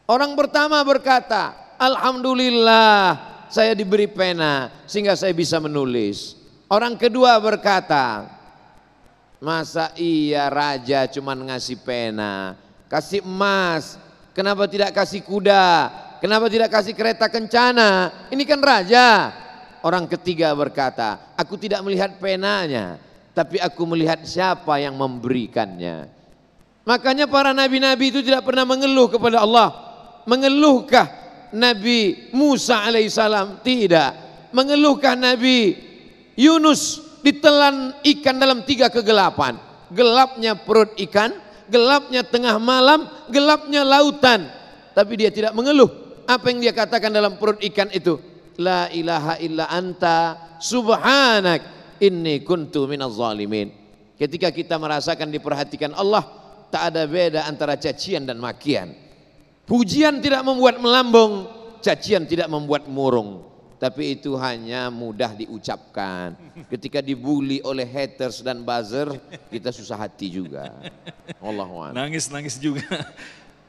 Orang pertama berkata, alhamdulillah saya diberi pena sehingga saya bisa menulis. Orang kedua berkata, masa iya raja cuma ngasih pena, kasih emas, kenapa tidak kasih kuda, kenapa tidak kasih kereta kencana, ini kan raja. Orang ketiga berkata, aku tidak melihat penanya, tapi aku melihat siapa yang memberikannya. Makanya para nabi-nabi itu tidak pernah mengeluh kepada Allah. Mengeluhkah Nabi Musa alaihissalam? Tidak. Mengeluhkah Nabi Yunus ditelan ikan dalam 3 kegelapan? Gelapnya perut ikan, gelapnya tengah malam, gelapnya lautan. Tapi dia tidak mengeluh. Apa yang dia katakan dalam perut ikan itu? La ilaha illa anta subhanak inni kuntu minaz zalimin. Ketika kita merasakan diperhatikan Allah, tak ada beda antara cacian dan makian. Pujian tidak membuat melambung, cacian tidak membuat murung. Tapi itu hanya mudah diucapkan. Ketika dibully oleh haters dan buzzer, kita susah hati juga. Allahu a'lam. Nangis-nangis juga.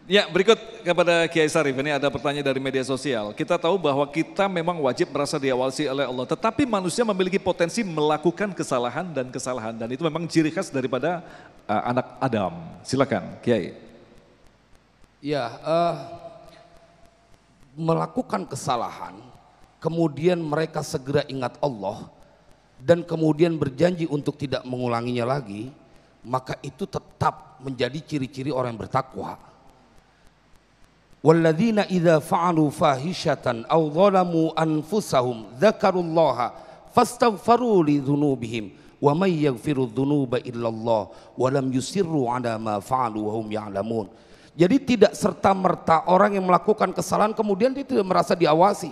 Ya, berikut kepada Kiai Sarif, ini ada pertanyaan dari media sosial. Kita tahu bahwa kita memang wajib merasa diawasi oleh Allah, tetapi manusia memiliki potensi melakukan kesalahan, dan itu memang ciri khas daripada anak Adam. Silakan, Kiai. Ya, melakukan kesalahan, kemudian mereka segera ingat Allah, dan kemudian berjanji untuk tidak mengulanginya lagi, maka itu tetap menjadi ciri-ciri orang yang bertakwa. Walladzina idza fa'alu fahishatan aw zalamu anfusahum dzakarullaha fastaghfaru li dzunubihim wa may yaghfiru dzunuba illallah wa lam yusirru 'ala ma fa'alu wa hum ya'lamun. Jadi tidak serta-merta orang yang melakukan kesalahan kemudian dia tidak merasa diawasi.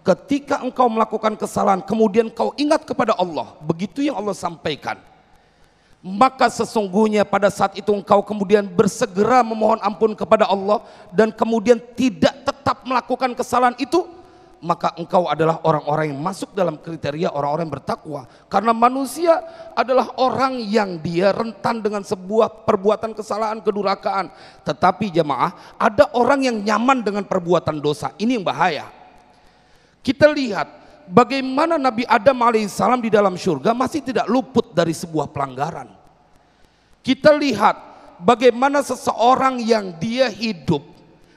Ketika engkau melakukan kesalahan kemudian kau ingat kepada Allah, begitu yang Allah sampaikan, maka sesungguhnya pada saat itu engkau kemudian bersegera memohon ampun kepada Allah dan kemudian tidak tetap melakukan kesalahan itu, maka engkau adalah orang-orang yang masuk dalam kriteria orang-orang yang bertakwa. Karena manusia adalah orang yang dia rentan dengan sebuah perbuatan kesalahan, kedurhakaan. Tetapi jemaah, ada orang yang nyaman dengan perbuatan dosa. Ini yang bahaya. Kita lihat bagaimana Nabi Adam alaihissalam di dalam surga masih tidak luput dari sebuah pelanggaran. Kita lihat bagaimana seseorang yang dia hidup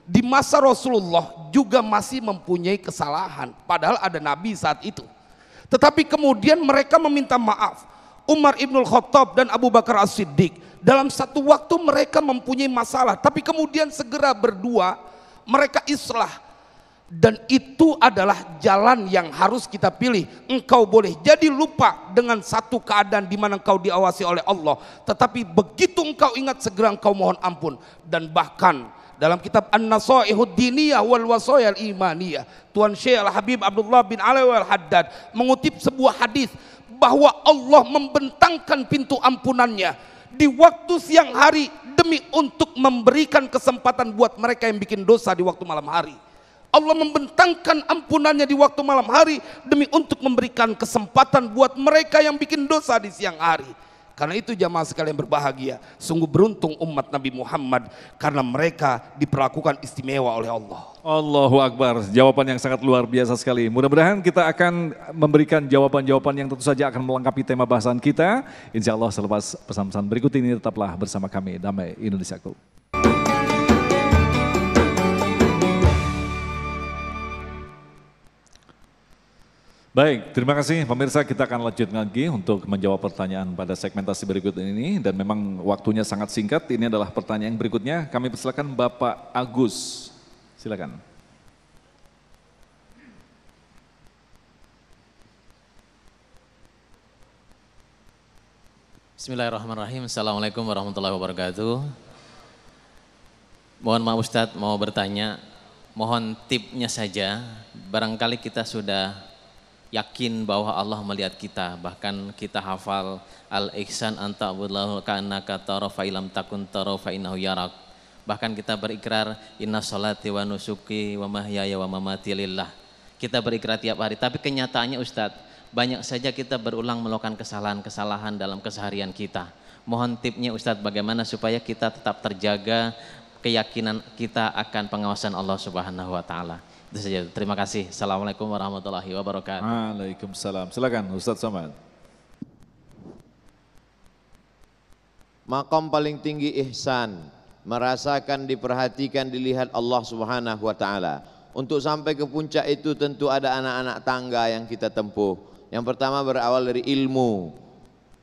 di masa Rasulullah juga masih mempunyai kesalahan. Padahal ada Nabi saat itu. Tetapi kemudian mereka meminta maaf. Umar ibnul Khattab dan Abu Bakar As-Siddiq dalam satu waktu mereka mempunyai masalah. Tapi kemudian segera berdua mereka islah. Dan itu adalah jalan yang harus kita pilih. Engkau boleh jadi lupa dengan satu keadaan di mana engkau diawasi oleh Allah, tetapi begitu engkau ingat segera engkau mohon ampun. Dan bahkan dalam kitab An-Nasaihud Diniyah wal Wasayal Imaniyah, Tuan Syekh Al-Habib Abdullah bin Alwi Al-Haddad mengutip sebuah hadis bahwa Allah membentangkan pintu ampunannya di waktu siang hari demi untuk memberikan kesempatan buat mereka yang bikin dosa di waktu malam hari. Allah membentangkan ampunannya di waktu malam hari demi untuk memberikan kesempatan buat mereka yang bikin dosa di siang hari. Karena itu jamaah sekalian berbahagia, sungguh beruntung umat Nabi Muhammad karena mereka diperlakukan istimewa oleh Allah. Allahu Akbar, jawaban yang sangat luar biasa sekali. Mudah-mudahan kita akan memberikan jawaban-jawaban yang tentu saja akan melengkapi tema bahasan kita. Insya Allah selepas pesan-pesan berikut ini tetaplah bersama kami, Damai Indonesiaku. Baik, terima kasih pemirsa, kita akan lanjut lagi untuk menjawab pertanyaan pada segmentasi berikut ini dan memang waktunya sangat singkat. Ini adalah pertanyaan berikutnya. Kami persilakan Bapak Agus. Silakan. Bismillahirrahmanirrahim. Assalamualaikum warahmatullahi wabarakatuh. Mohon maaf Ustadz, mau bertanya, mohon tipnya saja. Barangkali kita sudah yakin bahwa Allah melihat kita, bahkan kita hafal al-ihsan anta abudallahu ka'annaka tara fa ilam takun tara fa innahu yarak. Bahkan kita berikrar inna sholati wa nusuki wa mahyaya wa mamati lillah. Kita berikrar tiap hari, tapi kenyataannya Ustadz, banyak saja kita berulang melakukan kesalahan-kesalahan dalam keseharian kita. Mohon tipnya Ustadz, bagaimana supaya kita tetap terjaga keyakinan kita akan pengawasan Allah Subhanahu wa taala. Itu saja. Terima kasih. Assalamualaikum warahmatullahi wabarakatuh. Waalaikumsalam. Silakan Ustadz Somad. Maqam paling tinggi ihsan, merasakan, diperhatikan, dilihat Allah Subhanahu wa taala. Untuk sampai ke puncak itu tentu ada anak-anak tangga yang kita tempuh. Yang pertama berawal dari ilmu.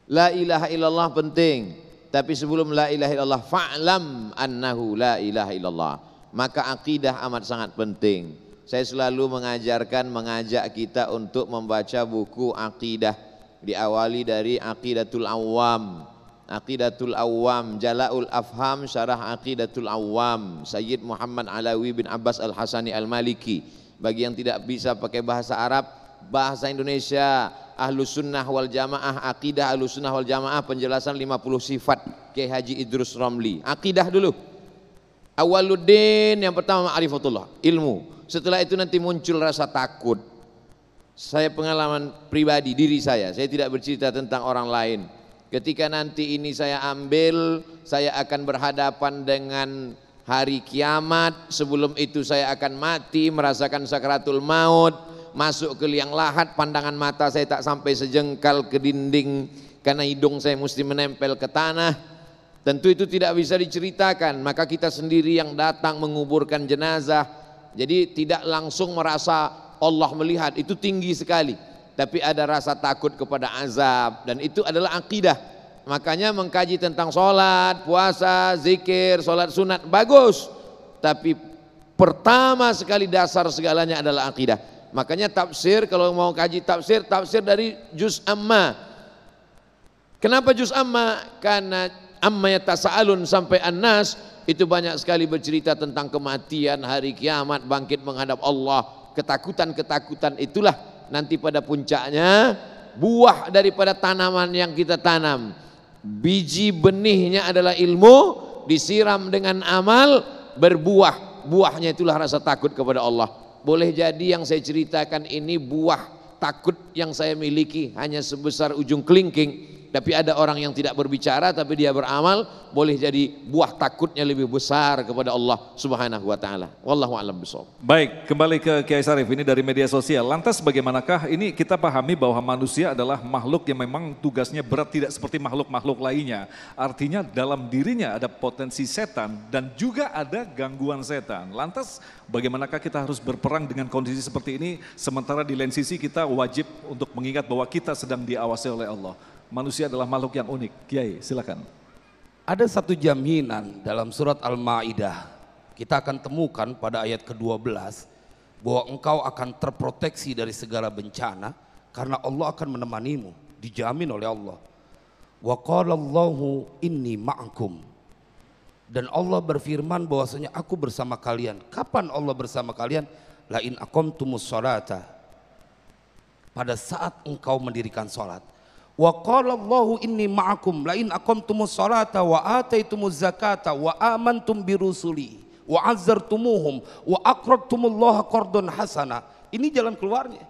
La ilaha illallah penting, tapi sebelum la ilaha illallah fa'lam annahu la ilaha illallah. Maka akidah amat sangat penting. Saya selalu mengajak kita untuk membaca buku akidah. Diawali dari Aqidatul Awam. Aqidatul Awam, Jala'ul Afham, Syarah Aqidatul Awam, Sayyid Muhammad Alawi bin Abbas Al-Hasani Al-Maliki. Bagi yang tidak bisa pakai bahasa Arab, bahasa Indonesia, Ahlus Sunnah wal Jamaah, Aqidah Ahlus Sunnah wal Jamaah, penjelasan 50 sifat Kiai Haji Idrus Ramli. Aqidah dulu. Awaluddin yang pertama ma'rifatullah, ilmu. Setelah itu nanti muncul rasa takut. Saya pengalaman pribadi diri saya tidak bercerita tentang orang lain. Ketika nanti ini saya ambil, saya akan berhadapan dengan hari kiamat. Sebelum itu saya akan mati, merasakan sakaratul maut, masuk ke liang lahat, pandangan mata saya tak sampai sejengkal ke dinding karena hidung saya mesti menempel ke tanah. Tentu itu tidak bisa diceritakan, maka kita sendiri yang datang menguburkan jenazah. Jadi tidak langsung merasa Allah melihat, itu tinggi sekali. Tapi ada rasa takut kepada azab, dan itu adalah akidah. Makanya mengkaji tentang sholat, puasa, zikir, sholat sunat, bagus. Tapi pertama sekali dasar segalanya adalah akidah. Makanya tafsir, kalau mau kaji tafsir dari juz amma. Kenapa juz amma? Karena amma yatasa'alun sampai an-nas itu banyak sekali bercerita tentang kematian, hari kiamat, bangkit menghadap Allah. Ketakutan-ketakutan itulah nanti pada puncaknya buah daripada tanaman yang kita tanam. Biji benihnya adalah ilmu, disiram dengan amal, berbuah. Buahnya itulah rasa takut kepada Allah. Boleh jadi yang saya ceritakan ini buah takut yang saya miliki hanya sebesar ujung kelingking. Tapi ada orang yang tidak berbicara tapi dia beramal, boleh jadi buah takutnya lebih besar kepada Allah Subhanahu wa taala. Wallahu a'lam bishawab. Baik, kembali ke Kiai Syarif ini dari media sosial. Lantas bagaimanakah ini kita pahami bahwa manusia adalah makhluk yang memang tugasnya berat, tidak seperti makhluk-makhluk lainnya. Artinya dalam dirinya ada potensi setan dan juga ada gangguan setan. Lantas bagaimanakah kita harus berperang dengan kondisi seperti ini sementara di lain sisi kita wajib untuk mengingat bahwa kita sedang diawasi oleh Allah. Manusia adalah makhluk yang unik. Kiai, silakan. Ada satu jaminan dalam surat Al-Maidah. Kita akan temukan pada ayat ke-12 bahwa engkau akan terproteksi dari segala bencana karena Allah akan menemanimu, dijamin oleh Allah. Wa qala Allahu inni ma'akum. Dan Allah berfirman bahwasanya aku bersama kalian. Kapan Allah bersama kalian? La in aqamtumus sholata. Pada saat engkau mendirikan salat. Wa qala Allahu inni ma'akum la in aqamtumus sholata wa ataitumuz zakata wa amantum birusuli wa azzartumuhum wa aqradtumullaha qardun hasana. Ini jalan keluarnya.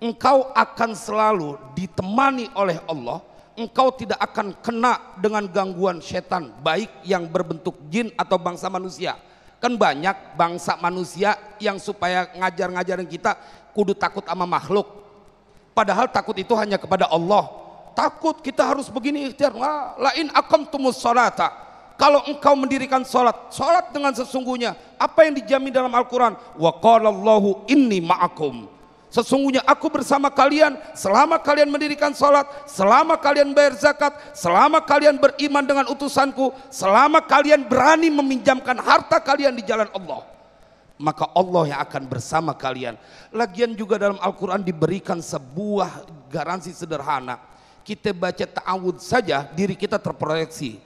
Engkau akan selalu ditemani oleh Allah. Engkau tidak akan kena dengan gangguan setan, baik yang berbentuk jin atau bangsa manusia. Kan banyak bangsa manusia yang supaya ngajar-ngajarin kita kudu takut sama makhluk. Padahal takut itu hanya kepada Allah. Takut kita harus begini ikhtiar. Lain aqamtumus sholata. Kalau engkau mendirikan sholat, sholat dengan sesungguhnya. Apa yang dijamin dalam Al-Quran? Wa qalallahu inni ma'akum. Sesungguhnya aku bersama kalian selama kalian mendirikan sholat, selama kalian bayar zakat, selama kalian beriman dengan utusanku, selama kalian berani meminjamkan harta kalian di jalan Allah. Maka Allah yang akan bersama kalian. Lagian juga dalam Al-Quran diberikan sebuah garansi sederhana. Kita baca ta'awud saja diri kita terproyeksi.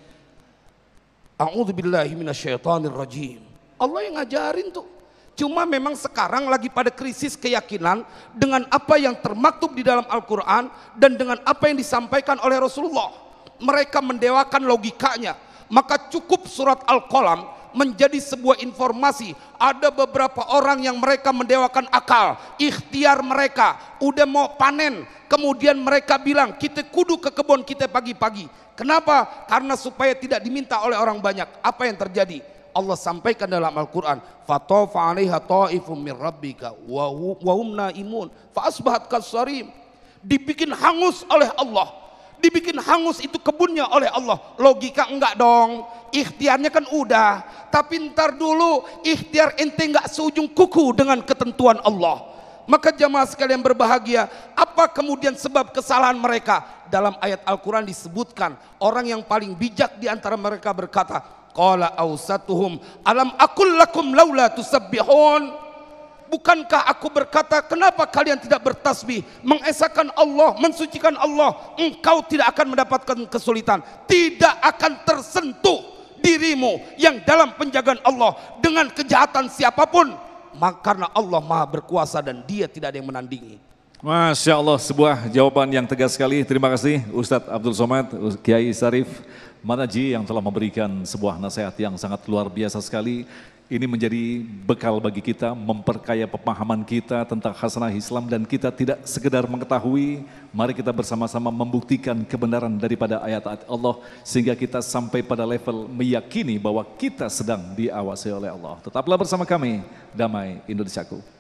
A'udzubillahi minasyaitonirrajim. Allah yang ngajarin tuh. Cuma memang sekarang lagi pada krisis keyakinan dengan apa yang termaktub di dalam Al-Quran dan dengan apa yang disampaikan oleh Rasulullah. Mereka mendewakan logikanya. Maka cukup surat Al-Qalam menjadi sebuah informasi. Ada beberapa orang yang mereka mendewakan akal, ikhtiar mereka, udah mau panen, kemudian mereka bilang kita kudu ke kebun kita pagi-pagi. Kenapa? Karena supaya tidak diminta oleh orang banyak. Apa yang terjadi? Allah sampaikan dalam Al-Quran, fatafa 'alaiha ta'ifum min rabbika wa hum naimun fa asbahat kasarim. Dibikin hangus oleh Allah. Dibikin hangus itu kebunnya oleh Allah. Logika enggak dong. Ikhtiarnya kan udah. Tapi ntar dulu ikhtiar ente enggak seujung kuku dengan ketentuan Allah. Maka jamaah sekalian berbahagia, apa kemudian sebab kesalahan mereka? Dalam ayat Al-Quran disebutkan orang yang paling bijak di antara mereka berkata, qala awsatuhum alam aqul lakum laula tusabbihun. Bukankah aku berkata kenapa kalian tidak bertasbih, mengesahkan Allah, mensucikan Allah? Engkau tidak akan mendapatkan kesulitan, tidak akan tersentuh dirimu yang dalam penjagaan Allah dengan kejahatan siapapun, karena Allah Maha berkuasa dan Dia tidak ada yang menandingi. Masya Allah, sebuah jawaban yang tegas sekali. Terima kasih Ustadz Abdul Somad, Kiai Syarif Manaji yang telah memberikan sebuah nasihat yang sangat luar biasa sekali. Ini menjadi bekal bagi kita, memperkaya pemahaman kita tentang khasanah Islam, dan kita tidak sekedar mengetahui, mari kita bersama-sama membuktikan kebenaran daripada ayat-ayat Allah sehingga kita sampai pada level meyakini bahwa kita sedang diawasi oleh Allah. Tetaplah bersama kami, Damai Indonesiaku.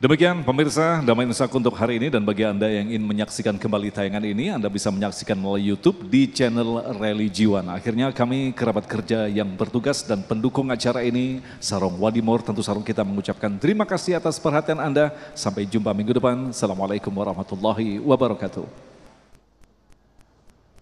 Demikian pemirsa Damai Indonesiaku untuk hari ini, dan bagi Anda yang ingin menyaksikan kembali tayangan ini, Anda bisa menyaksikan melalui YouTube di channel Religiwan. Akhirnya kami kerabat kerja yang bertugas dan pendukung acara ini, Sarung Wadimor, tentu Sarung kita mengucapkan terima kasih atas perhatian Anda. Sampai jumpa minggu depan. Assalamualaikum warahmatullahi wabarakatuh.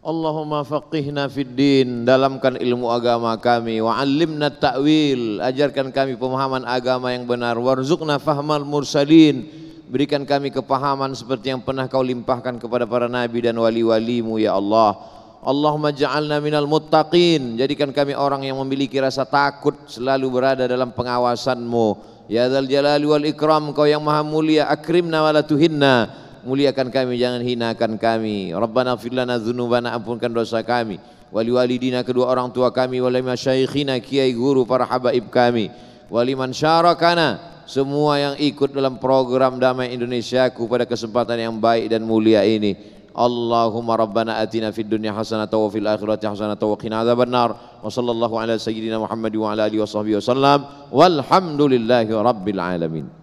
Allahumma faqihna fid din, dalamkan ilmu agama kami, wa 'allimna ta'wil, ajarkan kami pemahaman agama yang benar, warzuqna fahmal mursalin, berikan kami kepahaman seperti yang pernah kau limpahkan kepada para nabi dan wali-walimu ya Allah. Allahumma ja'alna minal muttaqin, jadikan kami orang yang memiliki rasa takut, selalu berada dalam pengawasanmu ya dzal jalali wal ikram, kau yang maha mulia. Akrimna wa la tuhinna, muliakan kami, jangan hinakan kami. Rabbana ighfir lana dzunubana, ampunkan dosa kami, wali walidina, kedua orang tua kami, wali masyayikhina, kiai guru, para habaib kami, wali man syarakana, semua yang ikut dalam program Damai Indonesiaku pada kesempatan yang baik dan mulia ini. Allahumma rabbana atina fid dunya hasanatan wa fil akhirati hasanatan wa qina adzabannar. Wa sallallahu ala sayyidina Muhammad wa ala alihi wa sahbihi wasallam. Walhamdulillahi rabbil alamin.